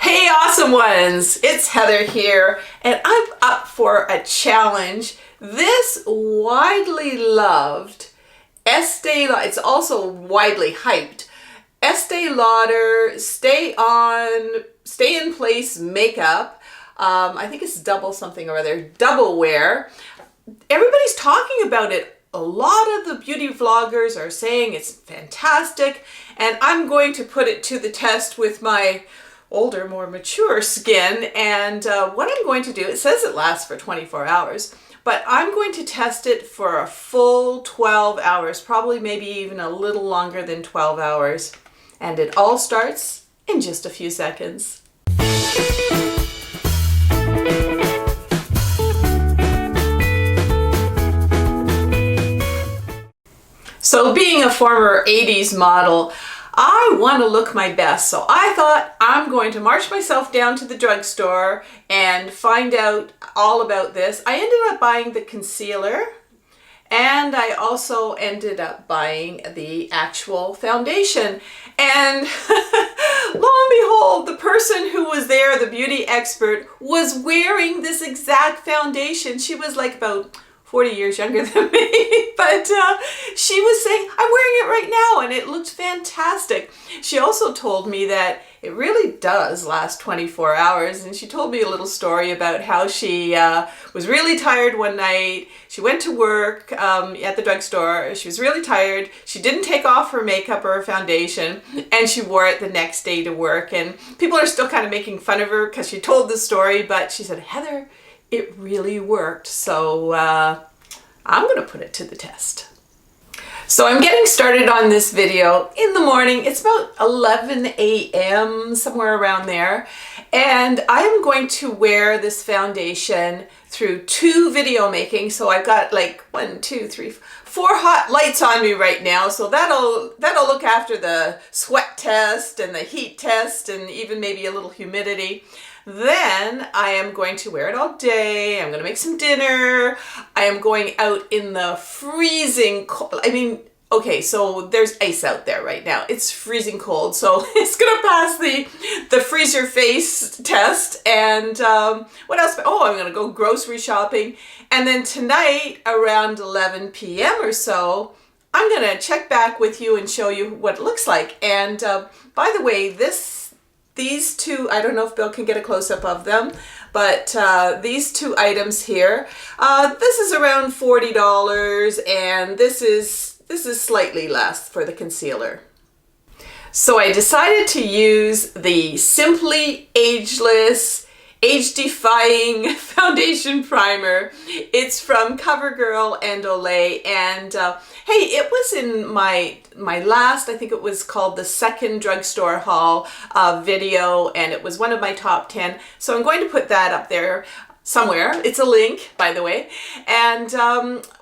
Hey awesome ones, it's Heather here and I'm up for a challenge. This widely loved Estee Lauder, it's also widely hyped, Estee Lauder Stay in Place makeup. I think it's double something or other, Double Wear. Everybody's talking about it. A lot of the beauty vloggers are saying it's fantastic, and I'm going to put it to the test with my older, more mature skin. And what I'm going to do, it says it lasts for 24 hours, but I'm going to test it for a full 12 hours, probably maybe even a little longer than 12 hours. And it all starts in just a few seconds. So being a former 80s model, I want to look my best. So I thought I'm going to march myself down to the drugstore and find out all about this. I ended up buying the concealer, and I also ended up buying the actual foundation. And lo and behold, the person who was there, the beauty expert, was wearing this exact foundation. She was like about 40 years younger than me, but she was saying, I'm wearing it right now, and it looked fantastic. She also told me that it really does last 24 hours, and she told me a little story about how she was really tired one night. She went to work at the drugstore. She was really tired. She didn't take off her makeup or her foundation, and she wore it the next day to work. And people are still kind of making fun of her because she told the story, but she said, Heather, it really worked. So I'm gonna put it to the test. So I'm getting started on this video in the morning. It's about 11 a.m., somewhere around there. And I'm going to wear this foundation through 2 video making. So I've got like 1, 2, 3, 4 hot lights on me right now. So that'll look after the sweat test and the heat test and even maybe a little humidity. Then I am going to wear it all day. I'm going to make some dinner. I am going out in the freezing cold. I mean, okay, so there's ice out there right now. It's freezing cold, so it's going to pass the freeze your face test. And what else? Oh, I'm going to go grocery shopping. And then tonight around 11 p.m. or so, I'm going to check back with you and show you what it looks like. And by the way, these 2, I don't know if Bill can get a close-up of them, but these 2 items here, this is around $40, and this is slightly less for the concealer. So I decided to use the Simply Ageless age-defying foundation primer. It's from CoverGirl and Olay, and hey, it was in my last, I think it was called the second drugstore haul video, and it was one of my top 10. So I'm going to put that up there somewhere. It's a link, by the way. And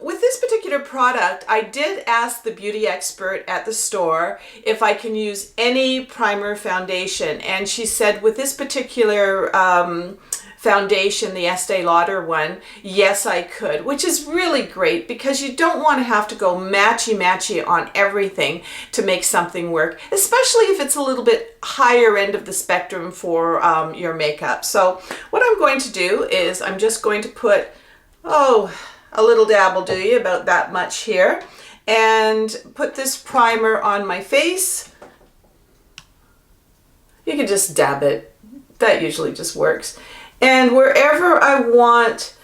with this particular product, I did ask the beauty expert at the store if I can use any primer foundation. And she said with this particular foundation, the Estee Lauder one, yes, I could, which is really great because you don't want to have to go matchy-matchy on everything to make something work, especially if it's a little bit higher end of the spectrum for your makeup. So what I'm going to do is I'm just going to put, a little dab will do you, about that much here, and put this primer on my face. You can just dab it. That usually just works. And wherever I want,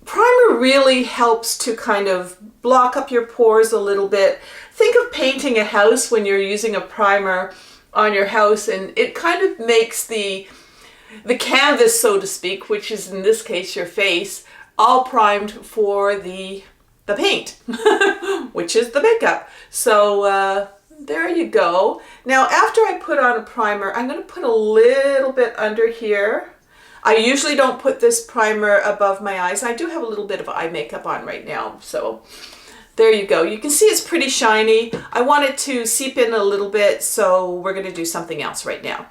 primer really helps to kind of block up your pores a little bit. Think of painting a house when you're using a primer on your house, and it kind of makes the canvas, so to speak, which is in this case your face, all primed for the paint, which is the makeup. So there you go. Now after I put on a primer, I'm going to put a little bit under here. I usually don't put this primer above my eyes. I do have a little bit of eye makeup on right now, so there you go. You can see it's pretty shiny. I want it to seep in a little bit, so we're going to do something else right now.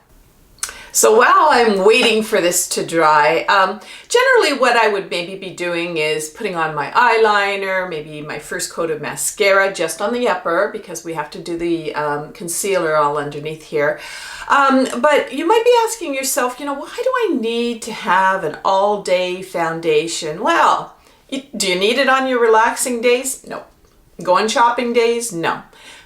So while I'm waiting for this to dry, generally what I would maybe be doing is putting on my eyeliner, maybe my first coat of mascara just on the upper, because we have to do the concealer all underneath here. But you might be asking yourself, you know, why do I need to have an all-day foundation? Well, do you need it on your relaxing days? No. Go on shopping days? No.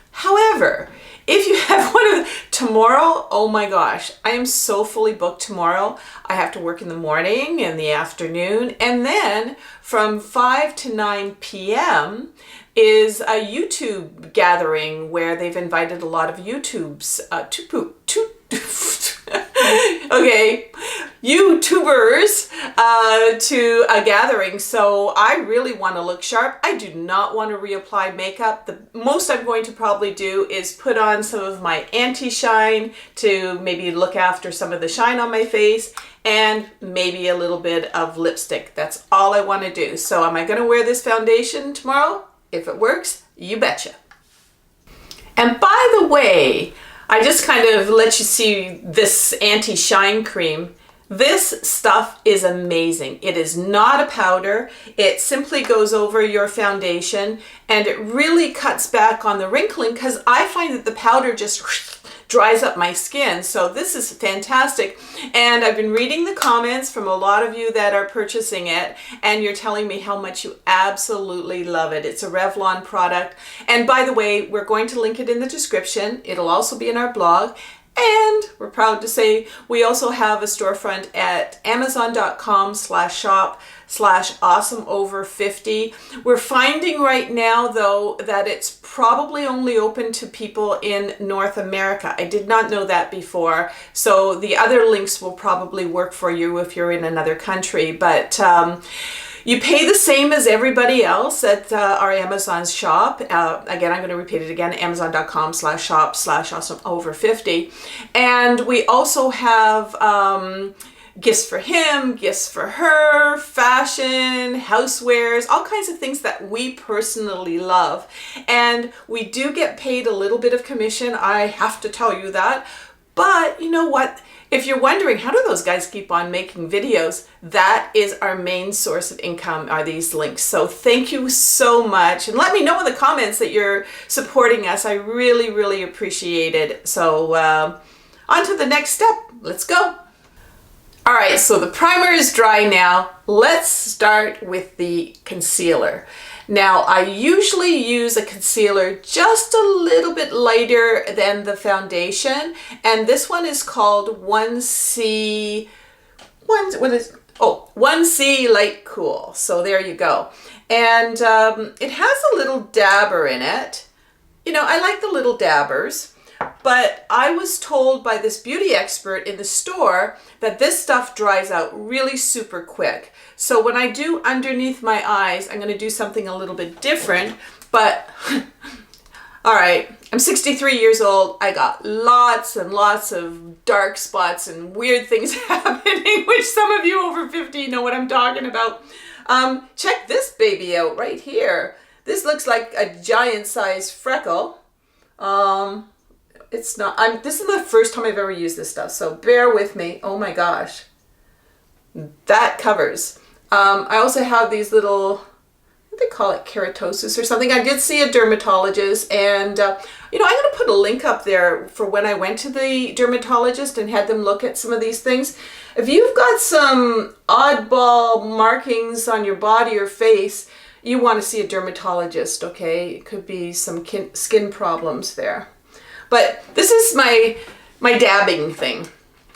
However, if you have one of tomorrow, oh my gosh, I am so fully booked tomorrow. I have to work in the morning and the afternoon, and then from 5 to 9 p.m. is a YouTube gathering where they've invited a lot of YouTubers to a gathering. So I really want to look sharp. I do not want to reapply makeup. The most I'm going to probably do is put on some of my anti-shine to maybe look after some of the shine on my face, and maybe a little bit of lipstick. That's all I want to do. So am I going to wear this foundation tomorrow? If it works, you betcha. And by the way, I just kind of let you see this anti-shine cream. This stuff is amazing. It is not a powder. It simply goes over your foundation, and it really cuts back on the wrinkling, because I find that the powder just dries up my skin. So this is fantastic. And I've been reading the comments from a lot of you that are purchasing it, and you're telling me how much you absolutely love it. It's a Revlon product. And by the way, we're going to link it in the description. It'll also be in our blog. And we're proud to say we also have a storefront at amazon.com/shop/awesomeover50. We're finding right now, though, that it's probably only open to people in North America. I did not know that before. So the other links will probably work for you if you're in another country. But you pay the same as everybody else at our Amazon shop. Again, I'm going to repeat it again, amazon.com/shop/awesomeover50. And we also have gifts for him, gifts for her, fashion, housewares, all kinds of things that we personally love. And we do get paid a little bit of commission, I have to tell you that. But you know what? If you're wondering, how do those guys keep on making videos? That is our main source of income, are these links. So thank you so much. And let me know in the comments that you're supporting us. I really, really appreciate it. So on to the next step. Let's go. All right, so the primer is dry now. Let's start with the concealer. Now, I usually use a concealer just a little bit lighter than the foundation, and this one is called 1C Light Cool. So there you go. And it has a little dabber in it. You know, I like the little dabbers, but I was told by this beauty expert in the store that this stuff dries out really super quick. So when I do underneath my eyes, I'm going to do something a little bit different, but all right, I'm 63 years old. I got lots and lots of dark spots and weird things happening, which some of you over 50 know what I'm talking about. Check this baby out right here. This looks like a giant size freckle. It's not, this is the first time I've ever used this stuff, so bear with me. Oh my gosh. That covers. I also have these little, what do they call it, keratosis or something. I did see a dermatologist, and you know, I'm going to put a link up there for when I went to the dermatologist and had them look at some of these things. If you've got some oddball markings on your body or face, you want to see a dermatologist, okay? It could be some skin problems there. But this is my dabbing thing.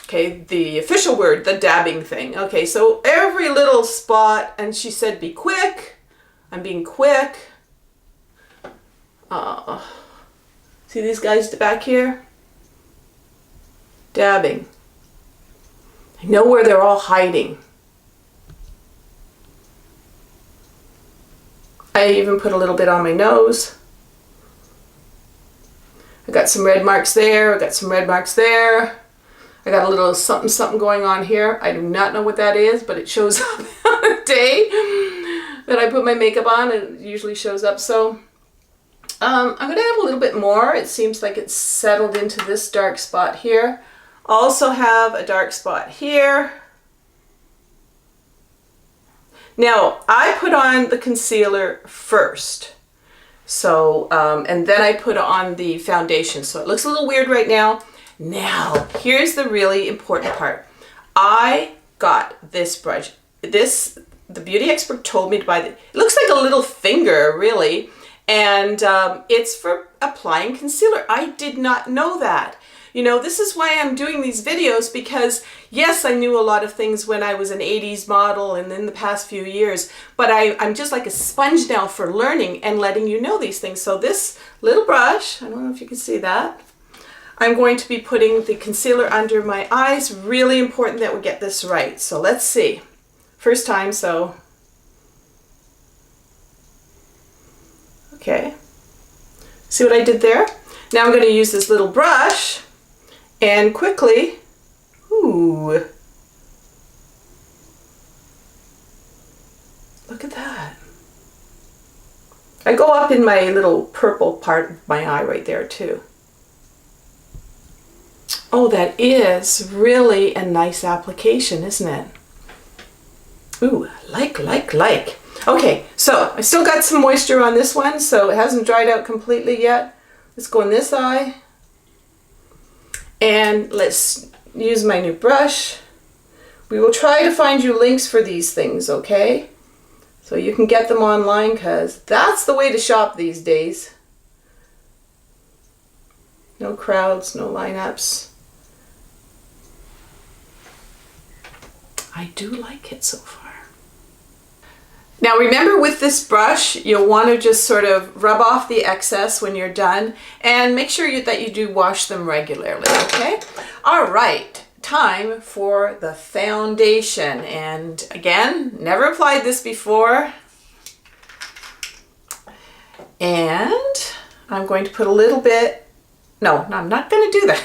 Okay, the official word, the dabbing thing. Okay, so every little spot, and she said be quick. I'm being quick. See these guys back here? Dabbing. I know where they're all hiding. I even put a little bit on my nose. I got some red marks there. I got some red marks there. I got a little something something going on here. I do not know what that is, but it shows up on the day that I put my makeup on. It usually shows up. So I'm going to add a little bit more. It seems like it's settled into this dark spot here. Also have a dark spot here. Now, I put on the concealer first. So, and then I put on the foundation. So it looks a little weird right now. Now, here's the really important part. I got this brush. The beauty expert told me to buy it. It looks like a little finger, really. And it's for applying concealer. I did not know that. You know, this is why I'm doing these videos, because yes, I knew a lot of things when I was an 80s model and in the past few years, but I'm just like a sponge now for learning and letting you know these things. So this little brush, I don't know if you can see that, I'm going to be putting the concealer under my eyes. Really important that we get this right. So let's see. First time, so. Okay. See what I did there? Now I'm going to use this little brush and quickly, ooh, look at that. I go up in my little purple part of my eye right there too. Oh, that is really a nice application, isn't it? Ooh, like. Okay, so I still got some moisture on this one, so it hasn't dried out completely yet. Let's go in this eye. And let's use my new brush. We will try to find you links for these things, okay? So you can get them online, because that's the way to shop these days. No crowds, no lineups. I do like it so far. Now remember, with this brush, you'll want to just sort of rub off the excess when you're done, and make sure that you do wash them regularly, okay? All right, time for the foundation. And again, never applied this before. And I'm going to put a little bit, no, I'm not going to do that.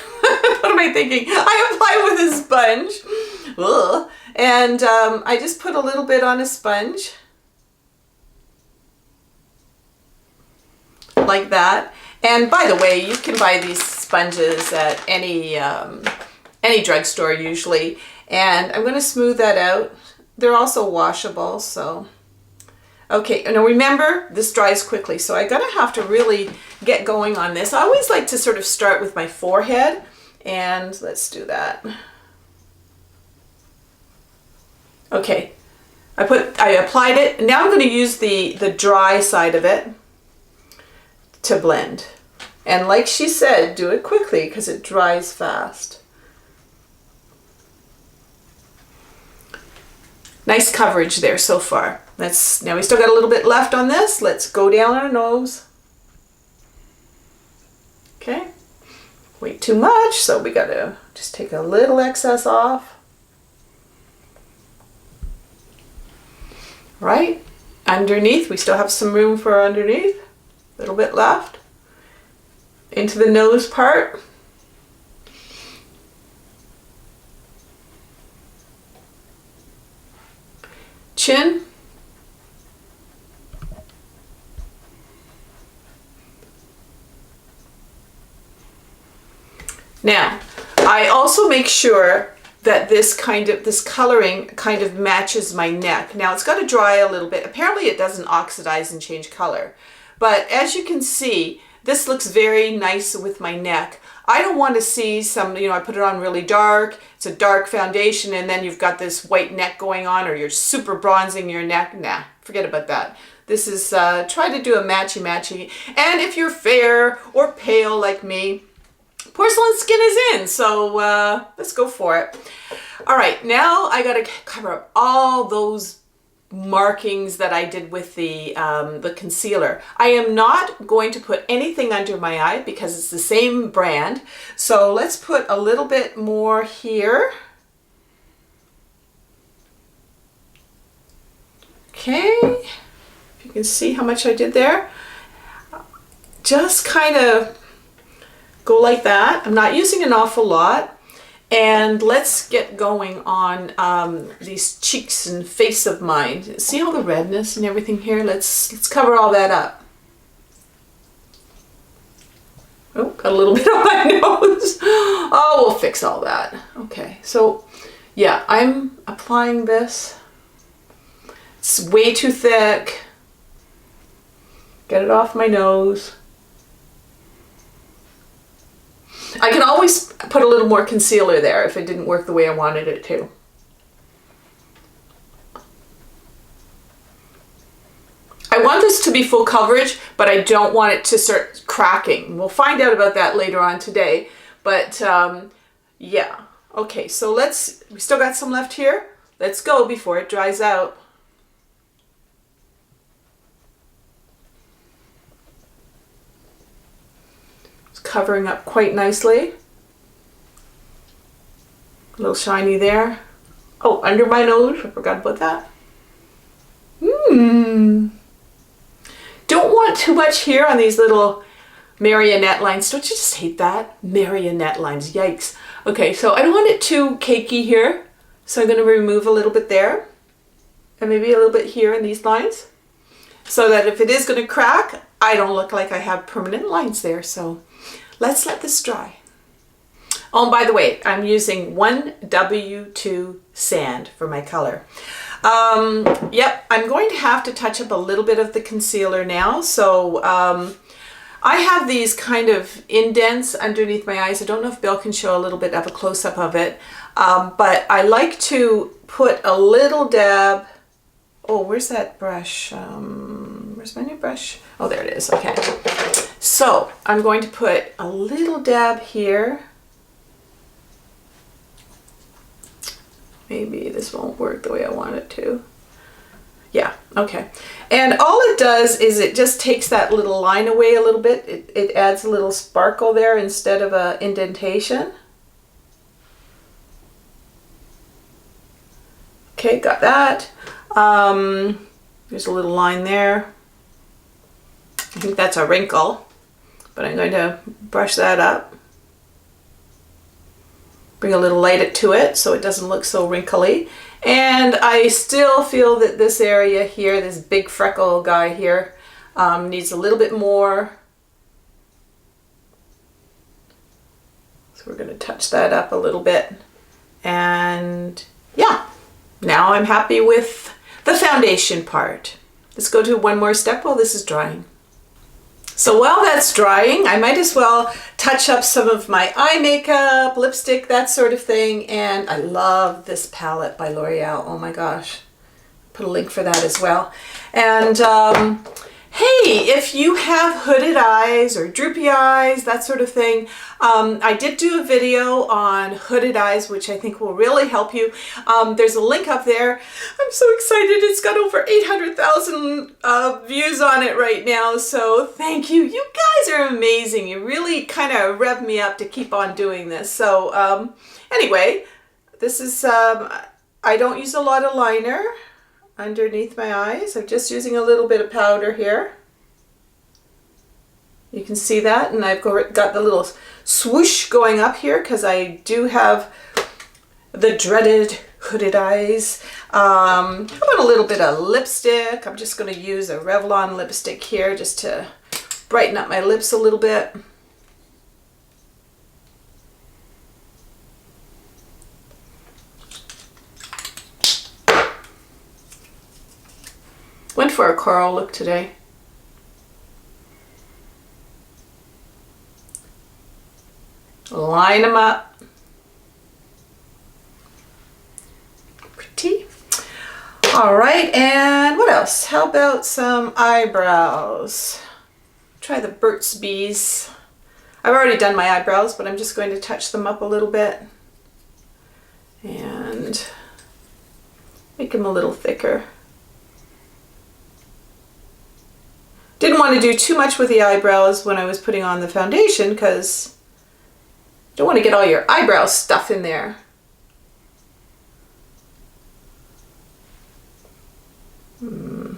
What am I thinking? I apply with a sponge. Ugh. And I just put a little bit on a sponge. Like that. And by the way, you can buy these sponges at any drugstore usually. And I'm going to smooth that out. They're also washable, so. Okay, now remember, this dries quickly, so I'm going to have to really get going on this. I always like to sort of start with my forehead, and let's do that. Okay, I applied it. Now I'm going to use the dry side of it to blend. And like she said, do it quickly because it dries fast. Nice coverage there so far. Now we still got a little bit left on this. Let's go down our nose. Okay. Way too much, so we gotta just take a little excess off. Right? Underneath, we still have some room for underneath. A little bit left. Into the nose part. Chin. Now, I also make sure that this coloring kind of matches my neck. Now it's got to dry a little bit. Apparently it doesn't oxidize and change color. But as you can see, this looks very nice with my neck. I don't want to see some, I put it on really dark, it's a dark foundation, and then you've got this white neck going on, or you're super bronzing your neck. Nah, forget about that. This is, try to do a matchy-matchy. And if you're fair or pale like me, porcelain skin is in, so let's go for it. All right, now I gotta cover up all those markings that I did with the concealer. I am not going to put anything under my eye because it's the same brand. So let's put a little bit more here. Okay, if you can see how much I did there. Just kind of go like that. I'm not using an awful lot. And let's get going on these cheeks and face of mine. See all the redness and everything here? Let's cover all that up. Oh, got a little bit on my nose. Oh, we'll fix all that. Okay, so yeah, I'm applying this. It's way too thick. Get it off my nose. I can always put a little more concealer there if it didn't work the way I wanted it to. I want this to be full coverage, but I don't want it to start cracking. We'll find out about that later on today. But yeah. Okay, so we still got some left here. Let's go before it dries out. It's covering up quite nicely. A little shiny there. Oh, under my nose. I forgot about that. Don't want too much here on these little marionette lines. Don't you just hate that? Marionette lines. Yikes. Okay, so I don't want it too cakey here. So I'm going to remove a little bit there. And maybe a little bit here in these lines. So that if it is going to crack, I don't look like I have permanent lines there. So let's let this dry. Oh, and by the way, I'm using 1W2 sand for my color. Yep, I'm going to have to touch up a little bit of the concealer now. So I have these kind of indents underneath my eyes. I don't know if Bill can show a little bit of a close-up of it, but I like to put a little dab. Oh, where's that brush? Where's my new brush? Oh, there it is. Okay. So I'm going to put a little dab here. Maybe this won't work the way I want it to. Yeah, okay. And all it does is it just takes that little line away a little bit. It adds a little sparkle there instead of an indentation. Okay, got that. There's a little line there. I think that's a wrinkle, but I'm going to brush that up. Bring a little light to it so it doesn't look so wrinkly. And I still feel that this area here, this big freckle guy here, needs a little bit more. So we're going to touch that up a little bit. And yeah, now I'm happy with the foundation part. Let's go to one more step while this is drying. So while that's drying, I might as well touch up some of my eye makeup, lipstick, that sort of thing. And I love this palette by L'Oreal. Oh my gosh. Put a link for that as well. And hey, if you have hooded eyes or droopy eyes, that sort of thing, I did do a video on hooded eyes, which I think will really help you. There's a link up there. I'm so excited. It's got over 800,000 views on it right now. So thank you. You guys are amazing. You really kind of rev me up to keep on doing this. So anyway, this is, I don't use a lot of liner underneath my eyes. I'm just using a little bit of powder here. You can see that, and I've got the little swoosh going up here because I do have the dreaded hooded eyes. How about a little bit of lipstick? I'm just going to use a Revlon lipstick here just to brighten up my lips a little bit. Went for a coral look today. Line them up. Pretty. All right, and what else? How about some eyebrows? Try the Burt's Bees. I've already done my eyebrows, but I'm just going to touch them up a little bit and make them a little thicker. Didn't want to do too much with the eyebrows when I was putting on the foundation because you don't want to get all your eyebrow stuff in there. Do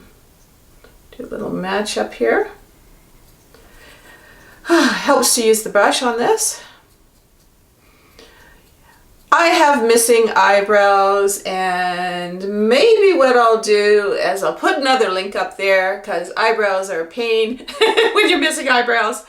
a little match up here. Helps to use the brush on this. I have missing eyebrows, and maybe what I'll do is I'll put another link up there, because eyebrows are a pain when you're missing eyebrows,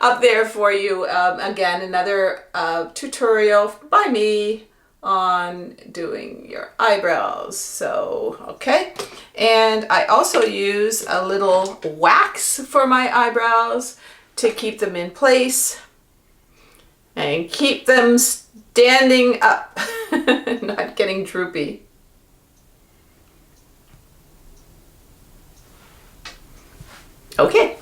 up there for you. Again, another tutorial by me on doing your eyebrows. So, okay. And I also use a little wax for my eyebrows to keep them in place and keep them standing up, not getting droopy. Okay,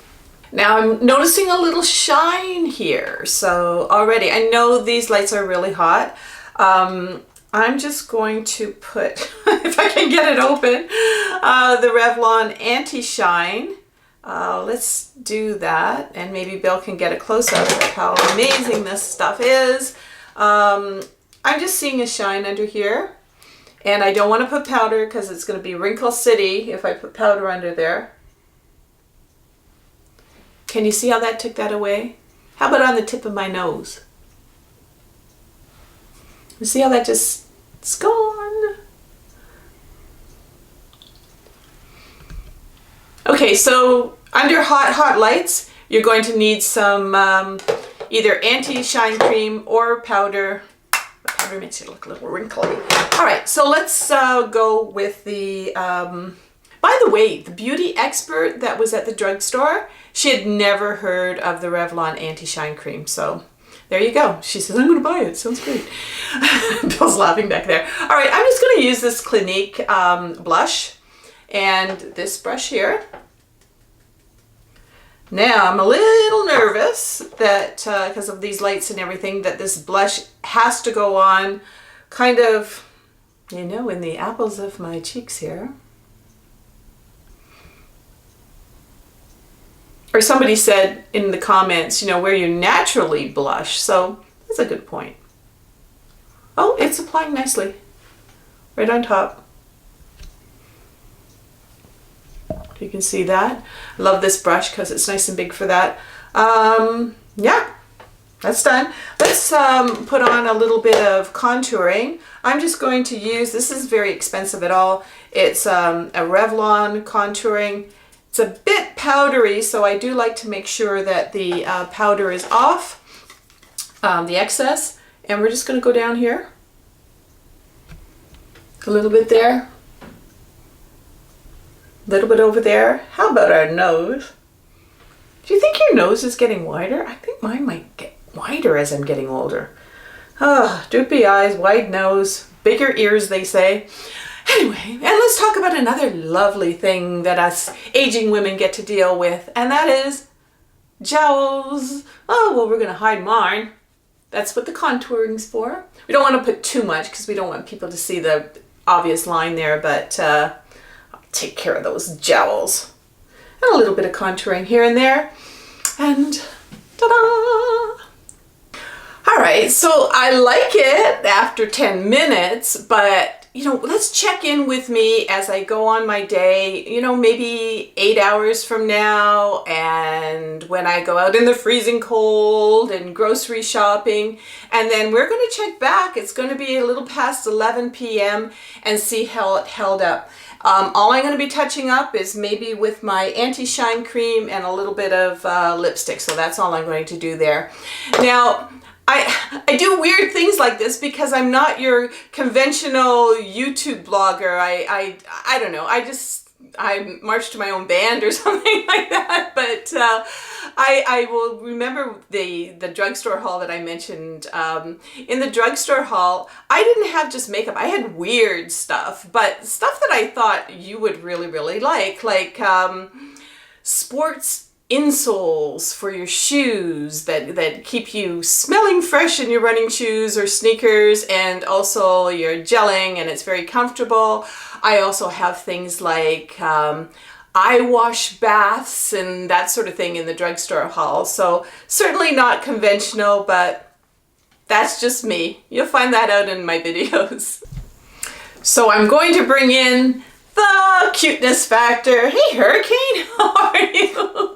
now I'm noticing a little shine here. So already, I know these lights are really hot. I'm just going to put, if I can get it open, the Revlon Anti-Shine. Let's do that, and maybe Bill can get a close-up of how amazing this stuff is. I'm just seeing a shine under here, and I don't want to put powder because it's going to be Wrinkle City if I put powder under there. Can you see how that took that away? How about on the tip of my nose? You see how that just, it's gone. Okay, so under hot lights, you're going to need some either anti-shine cream or powder. The powder makes it look a little wrinkly. All right, so let's go with the, by the way, the beauty expert that was at the drugstore, she had never heard of the Revlon Anti-Shine Cream, so there you go. She says, I'm going to buy it. Sounds great. Bill's laughing back there. All right, I'm just going to use this Clinique blush and this brush here. Now, I'm a little nervous that, because of these lights and everything, that this blush has to go on kind of, you know, in the apples of my cheeks here. Or somebody said in the comments, you know, where you naturally blush. So that's a good point. Oh, it's applying nicely. Right on top. You can see that. I love this brush because it's nice and big for that. Yeah, that's done. Let's put on a little bit of contouring. I'm just going to use, this is very expensive at all. It's a Revlon contouring. It's a bit powdery, so I do like to make sure that the powder is off, the excess. And we're just going to go down here. A little bit there. A little bit over there. How about our nose? Do you think your nose is getting wider? I think mine might get wider as I'm getting older. Ah, droopy eyes, wide nose, bigger ears, they say. Anyway, and let's talk about another lovely thing that us aging women get to deal with, and that is jowls. Oh, well, we're going to hide mine. That's what the contouring's for. We don't want to put too much because we don't want people to see the obvious line there, but I'll take care of those jowls. And a little bit of contouring here and there. And ta-da! All right, so I like it after 10 minutes, but you know, let's check in with me as I go on my day, you know, maybe 8 hours from now, and when I go out in the freezing cold and grocery shopping, and then we're going to check back. It's going to be a little past 11 p.m. and see how it held up. All I'm going to be touching up is maybe with my anti-shine cream and a little bit of lipstick. So that's all I'm going to do there. Now, I do weird things like this because I'm not your conventional YouTube blogger. I don't know. I march to my own band or something like that. But I will remember the drugstore haul that I mentioned. In the drugstore haul, I didn't have just makeup. I had weird stuff, but stuff that I thought you would really, really like sports insoles for your shoes that keep you smelling fresh in your running shoes or sneakers, and also you're gelling and it's very comfortable. I also have things like eye wash baths and that sort of thing in the drugstore haul. So certainly not conventional, but that's just me. You'll find that out in my videos. So I'm going to bring in the cuteness factor. Hey Hurricane, how are you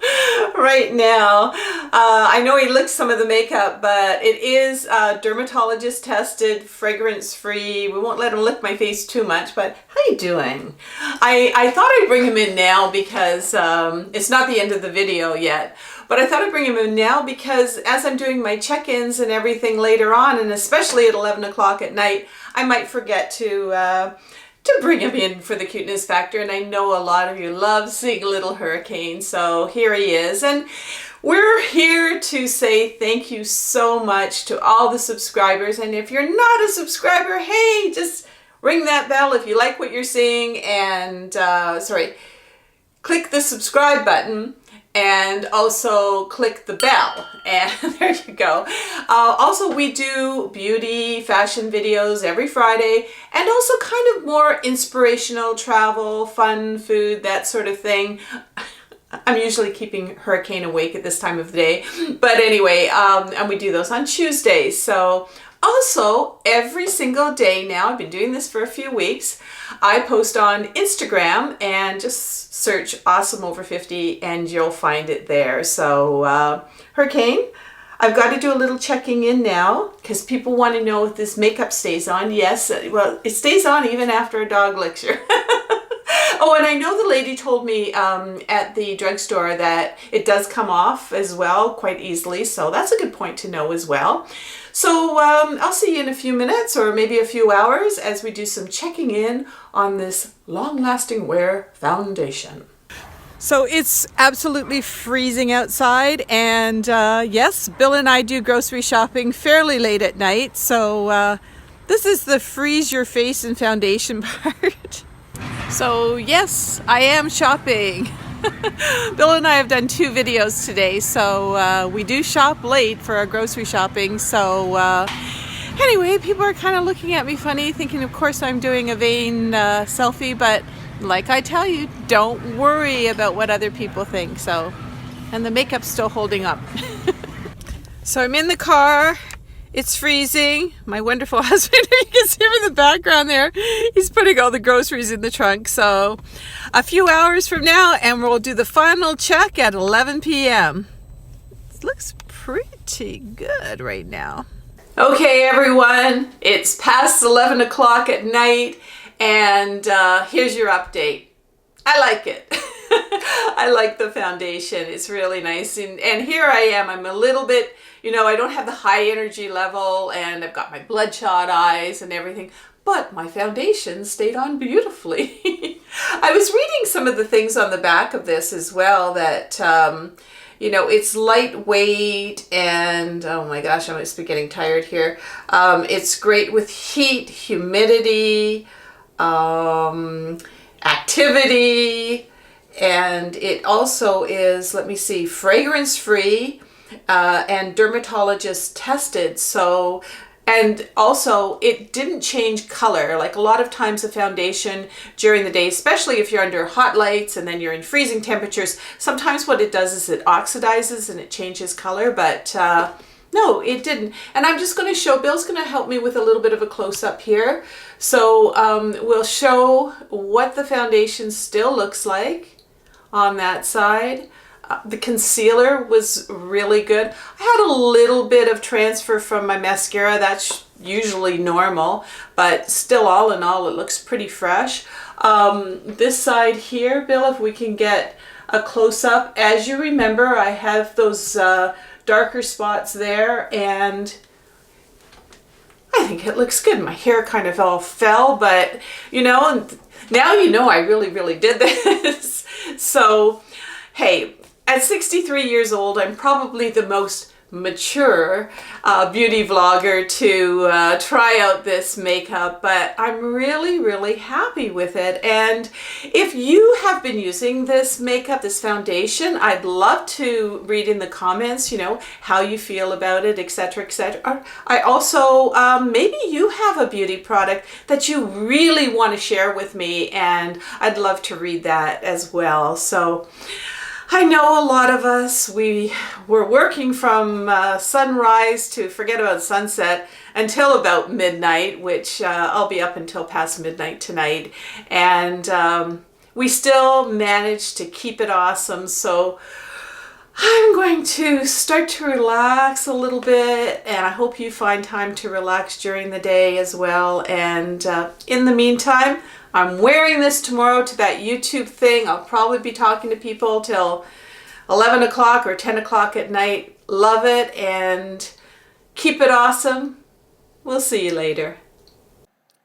right now? I know he licks some of the makeup, but it is dermatologist tested, fragrance free. We won't let him lick my face too much, but how you doing? I thought I'd bring him in now because it's not the end of the video yet. But I thought I'd bring him in now because as I'm doing my check-ins and everything later on, and especially at 11 o'clock at night, I might forget to bring him in for the cuteness factor. And I know a lot of you love seeing little Hurricane, so here he is. And we're here to say thank you so much to all the subscribers. And if you're not a subscriber, hey, just ring that bell if you like what you're seeing, and click the subscribe button. And also click the bell, and there you go. Also, we do beauty, fashion videos every Friday, and also kind of more inspirational travel, fun, food, that sort of thing. I'm usually keeping Hurricane awake at this time of the day, but anyway, and we do those on Tuesdays. So also, every single day now, I've been doing this for a few weeks, I post on Instagram, and just search Awesome Over 50 and you'll find it there. So Hurricane, I've got to do a little checking in now because people want to know if this makeup stays on. Yes, well, it stays on even after a dog licks you. Oh, and I know the lady told me at the drugstore that it does come off as well quite easily, so that's a good point to know as well. So I'll see you in a few minutes or maybe a few hours as we do some checking in on this long-lasting wear foundation. So it's absolutely freezing outside, and yes, Bill and I do grocery shopping fairly late at night, so this is the freeze your face and foundation part. So yes, I am shopping. Bill and I have done 2 videos today, so we do shop late for our grocery shopping. So anyway, people are kind of looking at me funny, thinking of course I'm doing a vain selfie, but like I tell you, don't worry about what other people think. So, and the makeup's still holding up. So I'm in the car. It's freezing. My wonderful husband, you can see him in the background there, he's putting all the groceries in the trunk. So a few hours from now, and we'll do the final check at 11 p.m. It looks pretty good right now. Okay, everyone, it's past 11 o'clock at night, and here's your update. I like it. I like the foundation. It's really nice. And here I am. I'm a little bit, you know, I don't have the high energy level, and I've got my bloodshot eyes and everything, but my foundation stayed on beautifully. I was reading some of the things on the back of this as well that, you know, it's lightweight, and oh my gosh, I must be getting tired here. It's great with heat, humidity, activity, and it also is, let me see, fragrance free and dermatologist tested. So, and also it didn't change color. Like a lot of times a foundation during the day, especially if you're under hot lights and then you're in freezing temperatures, sometimes what it does is it oxidizes and it changes color, but no, it didn't. And I'm just going to show, Bill's going to help me with a little bit of a close-up here. So we'll show what the foundation still looks like on that side. The concealer was really good. I had a little bit of transfer from my mascara. That's usually normal, but still, all in all, it looks pretty fresh. This side here, Bill, if we can get a close-up. As you remember, I have those darker spots there, and I think it looks good. My hair kind of all fell, but you know, now you know I really did this. So, hey, at 63 years old, I'm probably the most mature beauty vlogger to try out this makeup, but I'm really happy with it. And if you have been using this makeup, this foundation, I'd love to read in the comments, you know, how you feel about it, etc, etc. I also, maybe you have a beauty product that you really want to share with me, and I'd love to read that as well. So I know a lot of us, we were working from sunrise to forget about sunset until about midnight, which I'll be up until past midnight tonight. And we still managed to keep it awesome. So I'm going to start to relax a little bit, and I hope you find time to relax during the day as well. And in the meantime, I'm wearing this tomorrow to that YouTube thing. I'll probably be talking to people till 11 o'clock or 10 o'clock at night. Love it and keep it awesome. We'll see you later.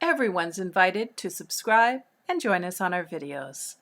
Everyone's invited to subscribe and join us on our videos.